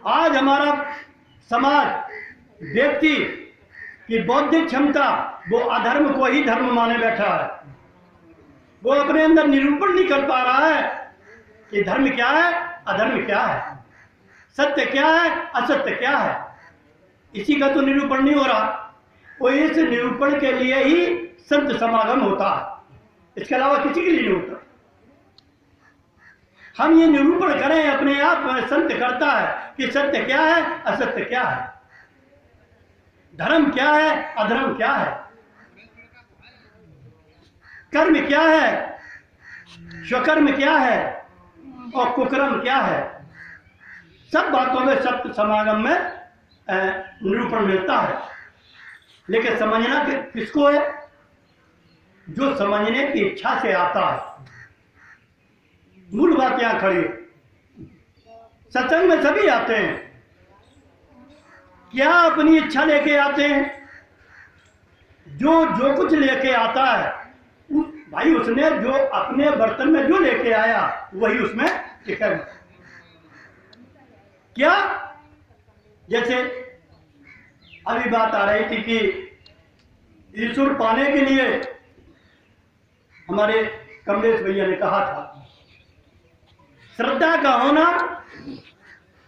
आज हमारा समाज व्यक्ति की बौद्धिक क्षमता वो अधर्म को ही धर्म माने बैठा है। वो अपने अंदर निरूपण नहीं कर पा रहा है कि धर्म क्या है, अधर्म क्या है, सत्य क्या है, असत्य क्या है। इसी का तो निरूपण नहीं हो रहा। वो इस निरूपण के लिए ही संत समागम होता है, इसके अलावा किसी के लिए नहीं होता। हम ये निरूपण करें अपने आप में, संत करता है कि सत्य क्या है, असत्य क्या है, धर्म क्या है, अधर्म क्या है, कर्म क्या है, स्वकर्म क्या है और कुकर्म क्या है। सब बातों में सत्य समागम में निरूपण मिलता है। लेकिन समझना किसको है? जो समझने की इच्छा से आता है। मूल बात यहां खड़ी। सत्संग में सभी आते हैं, क्या अपनी इच्छा लेके आते हैं? जो कुछ लेके आता है भाई, उसने जो अपने बर्तन में जो लेके आया वही उसमें टिकट। क्या जैसे अभी बात आ रही थी कि ईश्वर पाने के लिए हमारे कमलेश भैया ने कहा था श्रद्धा का होना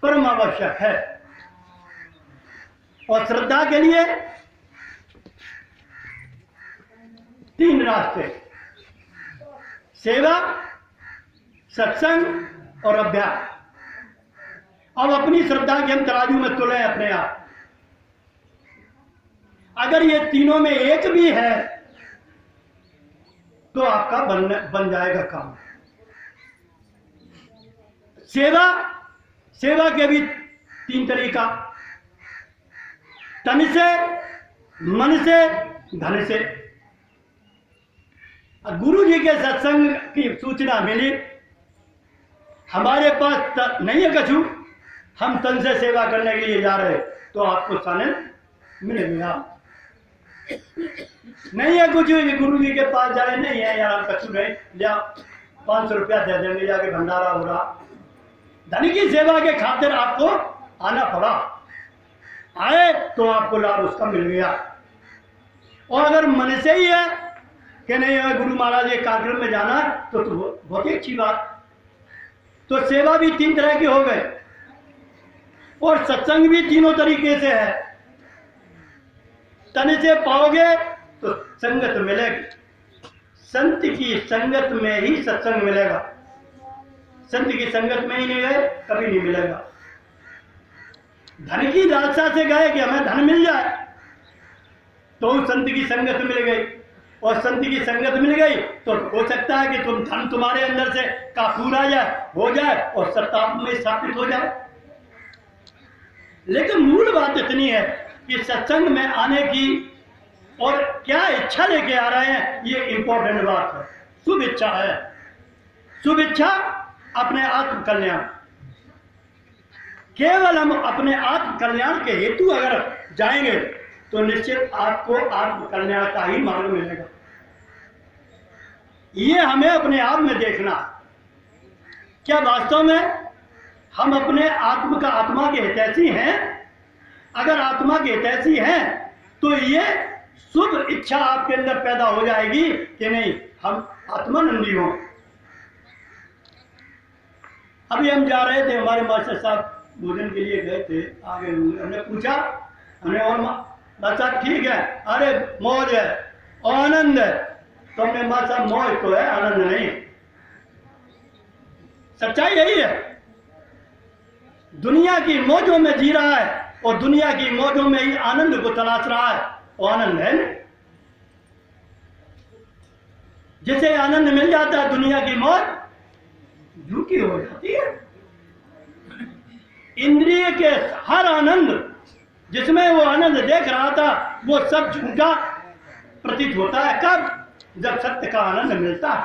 परम आवश्यक है। और श्रद्धा के लिए 3 रास्ते: सेवा, सत्संग और अभ्यास। अब अपनी श्रद्धा के हम तराजू में तुले अपने आप। अगर ये तीनों में एक भी है तो आपका बन जाएगा काम। सेवा के भी 3 तरीका: तन से, मन से, धन से। गुरु जी के सत्संग की सूचना मिली, हमारे पास नहीं है कछु, हम तन से सेवा करने के लिए जा रहे, तो आपको सानंद मिलेगा। नहीं है कुछ, गुरु जी के पास जा रहे, नहीं है यार कछु नहीं, जा 500 रुपया दे देंगे, जाके भंडारा हो रहा। धन की सेवा के खातिर आपको आना पड़ा, आए तो आपको लाभ उसका मिल गया। और अगर मन से ही है कि नहीं हमें गुरु महाराज के कार्यक्रम में जाना है, तो बहुत ही अच्छी बात। तो सेवा भी 3 तरह के हो गए और सत्संग भी तीनों तरीके से है। तन से पाओगे तो संगत मिलेगी, संत की संगत में ही सत्संग मिलेगा। संत की संगत में ही नहीं गए कभी नहीं मिलेगा। धन की लालसा से गए कि हमें धन मिल जाए, तो संत की संगत मिल गई, और संत की संगत मिल गई तो हो सकता है कि तुम धन तुम्हारे अंदर से काफूर आ जाए, हो जाए और सत्ता में स्थापित हो जाए। लेकिन मूल बात इतनी है कि सत्संग में आने की और क्या इच्छा लेके आ रहे हैं, ये इंपॉर्टेंट बात है। शुभ इच्छा है, शुभ इच्छा अपने आत्म कल्याण। केवल हम अपने आत्म कल्याण के हेतु अगर जाएंगे तो निश्चित आपको आत्म कल्याण का ही मार्ग मिलेगा। ये हमें अपने आप में देखना, क्या वास्तव में हम अपने आत्मा के हितैषी हैं? अगर आत्मा के हितैषी हैं तो ये शुभ इच्छा आपके अंदर पैदा हो जाएगी कि नहीं हम आत्मानंदी हों। अभी हम जा रहे थे, हमारे मास्टर साहब भोजन के लिए गए थे, आगे हमने पूछा, हमने और मास्टर साहब ठीक है, अरे मौज है और आनंद है। तो हमने मास्टर साहब मौज तो है, आनंद नहीं। सच्चाई यही है, दुनिया की मौजों में जी रहा है और दुनिया की मौजों में ही आनंद को तलाश रहा है, और आनंद है नहीं। जिसे आनंद मिल जाता है दुनिया की मौज झूठी हो जाती है। इंद्रिय के हर आनंद जिसमें वो आनंद देख रहा था वो सब झूठा प्रतीत होता है। कब? जब सत्य का आनंद मिलता है।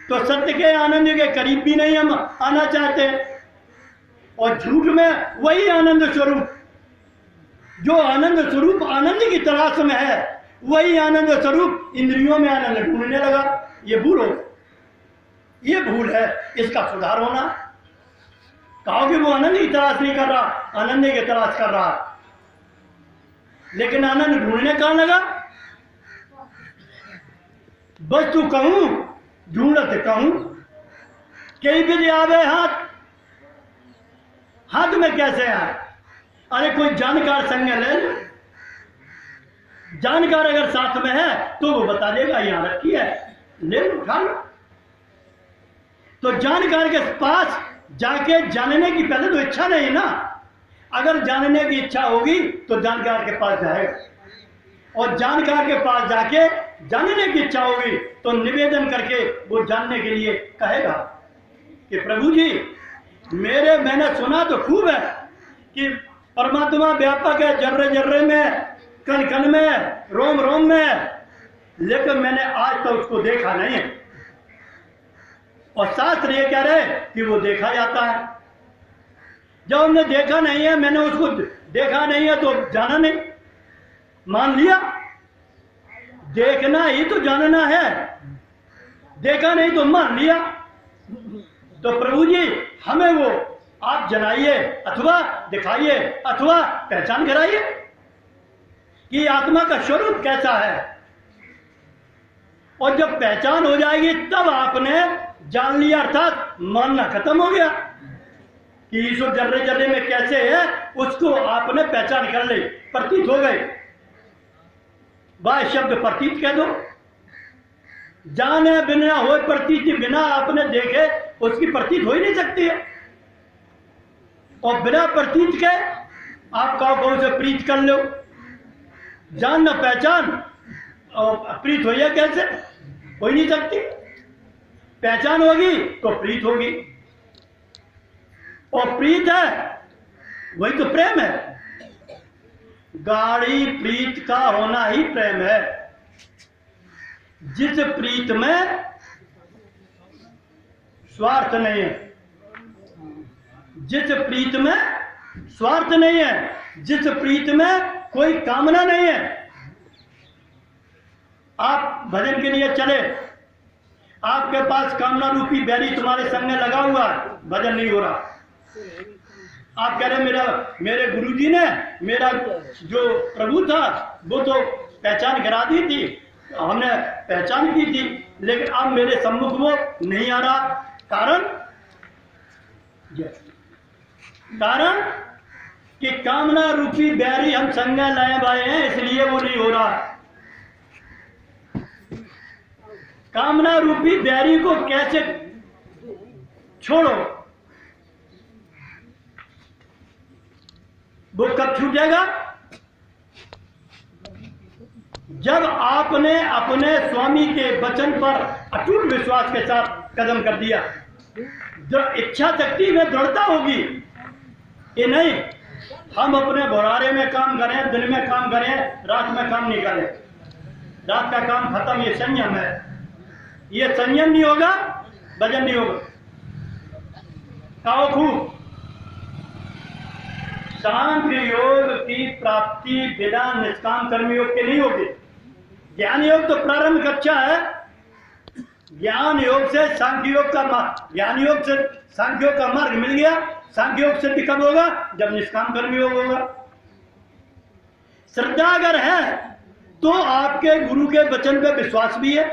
तो सत्य के आनंद के करीब भी नहीं हम आना चाहते, और झूठ में वही आनंद स्वरूप, जो आनंद स्वरूप आनंद की तलाश में है, वही आनंद स्वरूप इंद्रियों में आनंद ढूंढने लगा। ये भूल है, इसका सुधार होना। कहोगे वो आनंद की तलाश नहीं कर रहा, आनंद की तलाश कर रहा, लेकिन आनंद ढूंढने कहां लगा? बस तू कहूं ढूंढत कहूं, कई भी आवे हाथ में कैसे आए? अरे कोई जानकार संग ले, जानकार अगर साथ में है तो वो बता देगा यहां रखी है, ले उठा लो। तो जानकार के पास जाके जानने की पहले तो इच्छा नहीं ना, अगर जानने की इच्छा होगी तो जानकार के पास जाएगा, और जानकार के पास जाके जानने की इच्छा होगी तो निवेदन करके वो जानने के लिए कहेगा कि प्रभु जी मैंने सुना तो खूब है कि परमात्मा व्यापक है, जर्रे जर्रे में, कण कण में, रोम रोम में, लेकिन मैंने आज तक उसको देखा नहीं है। और शास्त्र ये कह रहे कि वो देखा जाता है। जब हमने देखा नहीं है, मैंने उसको देखा नहीं है तो जाना नहीं, मान लिया। देखना ही तो जानना है, देखा नहीं तो मान लिया। तो प्रभु जी हमें वो आप जनाइए, अथवा दिखाइए, अथवा पहचान कराइए कि आत्मा का स्वरूप कैसा है। और जब पहचान हो जाएगी तब आपने जान लिया, अर्थात मानना खत्म हो गया कि ईश्वर जर्रे जर्रे में कैसे है, उसको आपने पहचान कर ली, प्रतीत हो गए। वह शब्द प्रतीत कह दो, जाने बिना हो प्रतीत, बिना आपने देखे उसकी प्रतीत हो ही नहीं सकती है। और बिना प्रतीत के आप कहो से प्रीत कर लो, जान न पहचान और प्रीत हो कैसे? हो ही नहीं सकती। पहचान होगी तो प्रीत होगी, और प्रीत है वही तो प्रेम है। गाढ़ी प्रीत का होना ही प्रेम है। जिस प्रीत में स्वार्थ नहीं है, जिस प्रीत में स्वार्थ नहीं है, जिस प्रीत में कोई कामना नहीं है। आप भजन के लिए चले, आपके पास कामना रूपी बैरी तुम्हारे संग में लगा हुआ है, भजन नहीं हो रहा। आप कह रहे मेरे गुरुजी ने मेरा जो प्रभु था वो तो पहचान करा दी थी, हमने पहचान की थी, लेकिन अब मेरे सम्मुख वो नहीं आ रहा। कारण कि कामना रूपी बैरी हम संग लाए बाए हैं, इसलिए वो नहीं हो रहा। कामना रूपी बैरी को कैसे छोड़ो? वो कब छूटेगा? जब आपने अपने स्वामी के वचन पर अटूट विश्वास के साथ कदम कर दिया। जो इच्छा शक्ति में दृढ़ता होगी, ये नहीं हम अपने घोरारे में काम करें, दिन में काम करें, रात में काम नहीं करें, रात का काम खत्म, ये संयम है। ये संयम नहीं होगा, भजन नहीं होगा। काओ खूब सांख्य योग की प्राप्ति बिना निष्काम कर्म योग के नहीं होगी। ज्ञान योग तो प्रारंभ कक्षा है, ज्ञान योग से सांख्य योग का, ज्ञान योग से सांख्य योग का मार्ग मिल गया। सांख्य योग सिद्ध कब होगा? जब निष्काम कर्म योग होगा। श्रद्धा अगर है तो आपके गुरु के वचन पे विश्वास भी है,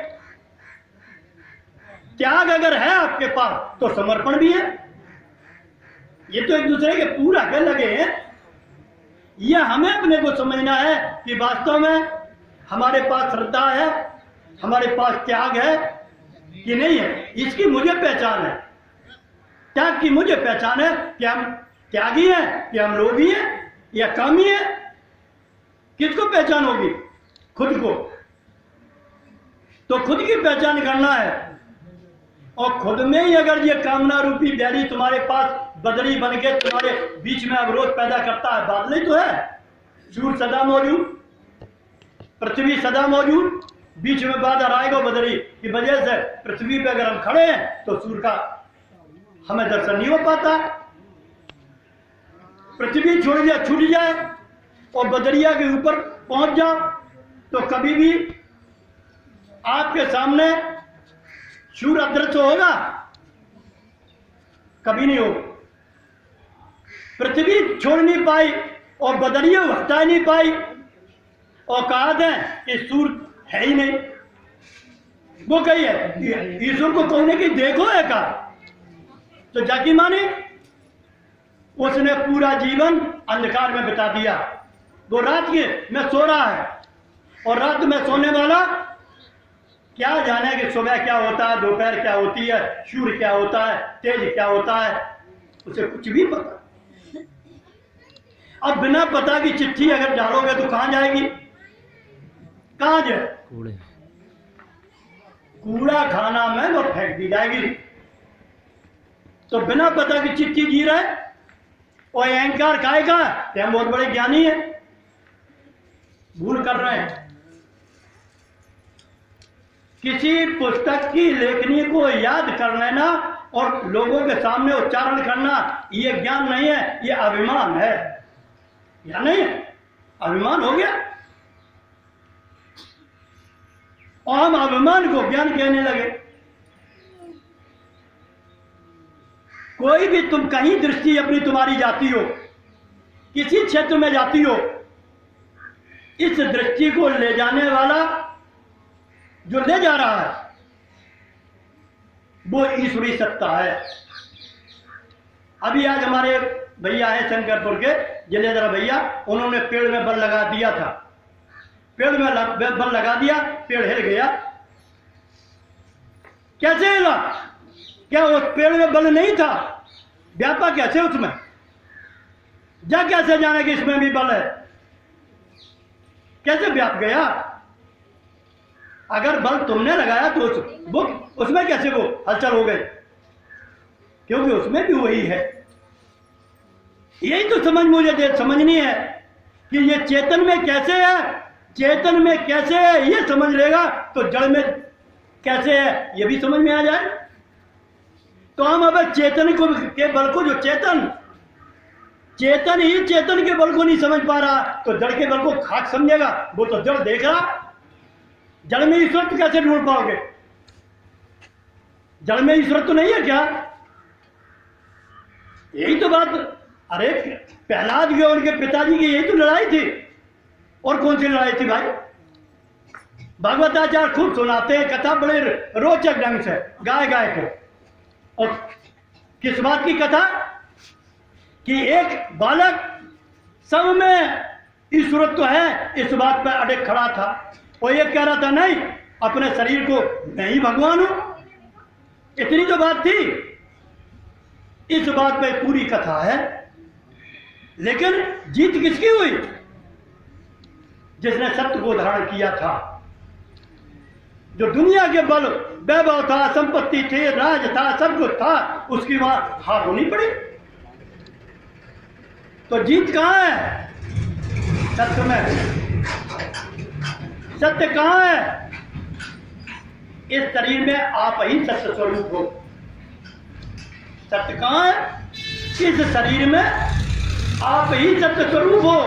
त्याग अगर है आपके पास तो समर्पण भी है। ये तो एक दूसरे के पूरा कर लगे हैं। यह हमें अपने को समझना है कि वास्तव में हमारे पास श्रद्धा है, हमारे पास त्याग है कि नहीं है। इसकी मुझे पहचान है, त्याग की मुझे पहचान है कि हम त्यागी हैं, कि हम लोभी हैं या कामी हैं। किसको पहचान होगी? खुद को। तो खुद की पहचान करना है, और खुद में ही अगर ये कामना रूपी बैरी तुम्हारे पास बदरी बन के तुम्हारे बीच में अवरोध पैदा करता है, बादल ही तो है। सूर्य सदा मौजूद, पृथ्वी सदा मौजूद, बीच में बादल आएगा बदरी की वजह से पृथ्वी पे अगर हम खड़े हैं तो सूर्य का हमें दर्शन नहीं हो पाता। पृथ्वी छूट जाए और बदरिया के ऊपर पहुंच जाओ तो कभी भी आपके सामने सूर्य अदृश्य होगा? कभी नहीं होगा। पृथ्वी छोड़ नहीं पाई और बदरियों हटा नहीं पाई, औकात है कि सूर्य है ही नहीं। वो कही है ईश्वर को कहने की देखो है का, तो जाकी माने उसने पूरा जीवन अंधकार में बिता दिया। वो रात में सो रहा है और रात में सोने वाला क्या जाने कि सुबह क्या होता है, दोपहर क्या होती है, सूर्य क्या होता है, तेज क्या होता है, उसे कुछ भी पता। अब बिना पता की चिट्ठी अगर डालोगे तो कहां जाएगी, कहां जाए, कूड़ा खाना में वो फेंक दी जाएगी। तो बिना पता की चिट्ठी जी रहा है और अहंकार खाएगा कि हम बहुत बड़े ज्ञानी हैं, भूल कर रहे हैं। किसी पुस्तक की लेखनी को याद कर लेना और लोगों के सामने उच्चारण करना ये ज्ञान नहीं है, ये अभिमान है। या नहीं है, अभिमान हो गया और हम अभिमान को ज्ञान कहने लगे। कोई भी तुम कहीं दृष्टि अपनी तुम्हारी जाती हो, किसी क्षेत्र में जाती हो, इस दृष्टि को ले जाने वाला जो ले जा रहा है वो ईश्वरी सत्ता है। अभी आज हमारे भैया है शंकरपुर के जिलेंद्र भैया, उन्होंने पेड़ में बल लगा दिया था, पेड़ में बल लगा दिया, पेड़ हिल गया। कैसे हिला, क्या उस पेड़ में बल नहीं था, व्यापा कैसे उसमें, जा कैसे जाने कि इसमें भी बल है, कैसे व्याप गया। अगर बल तुमने लगाया तो वो उसमें कैसे वो हलचल हो गई, क्योंकि उसमें भी वही है। यही तो समझ मुझे समझनी है कि ये चेतन में कैसे है, चेतन में कैसे है ये समझ लेगा तो जड़ में कैसे है ये भी समझ में आ जाए। तो हम अब चेतन को के बल को, जो चेतन ही चेतन के बल को नहीं समझ पा रहा तो जड़ के बल को खाक समझेगा। वो तो जड़ देख रहा, जड़ में ईश्वर तो कैसे ढूंढ पाओगे, जड़ में ईश्वर तो नहीं है क्या। यही तो बात, अरे प्रहलाद की और उनके पिताजी की यही तो लड़ाई थी। और कौन सी लड़ाई थी भाई, भागवताचार्य खूब सुनाते हैं कथा बड़े रोचक ढंग से गाय के। और किस बात की कथा, कि एक बालक सब में ईश्वरत्व है इस बात पर अड़े खड़ा था और ये कह रहा था नहीं अपने शरीर को मैं ही भगवान हूं। इतनी तो बात थी, इस बात पे पूरी कथा है। लेकिन जीत किसकी हुई, जिसने सत्य को धारण किया था। जो दुनिया के बल वैभव था, संपत्ति थे, राज था, सब कुछ था, उसकी वहां हार होनी पड़ी। तो जीत कहां है, सत्य में। सत्य कहां है, इस शरीर में आप ही सत्य स्वरूप हो। सत्य कहां है, इस शरीर में आप ही सत्य स्वरूप हो।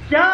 क्या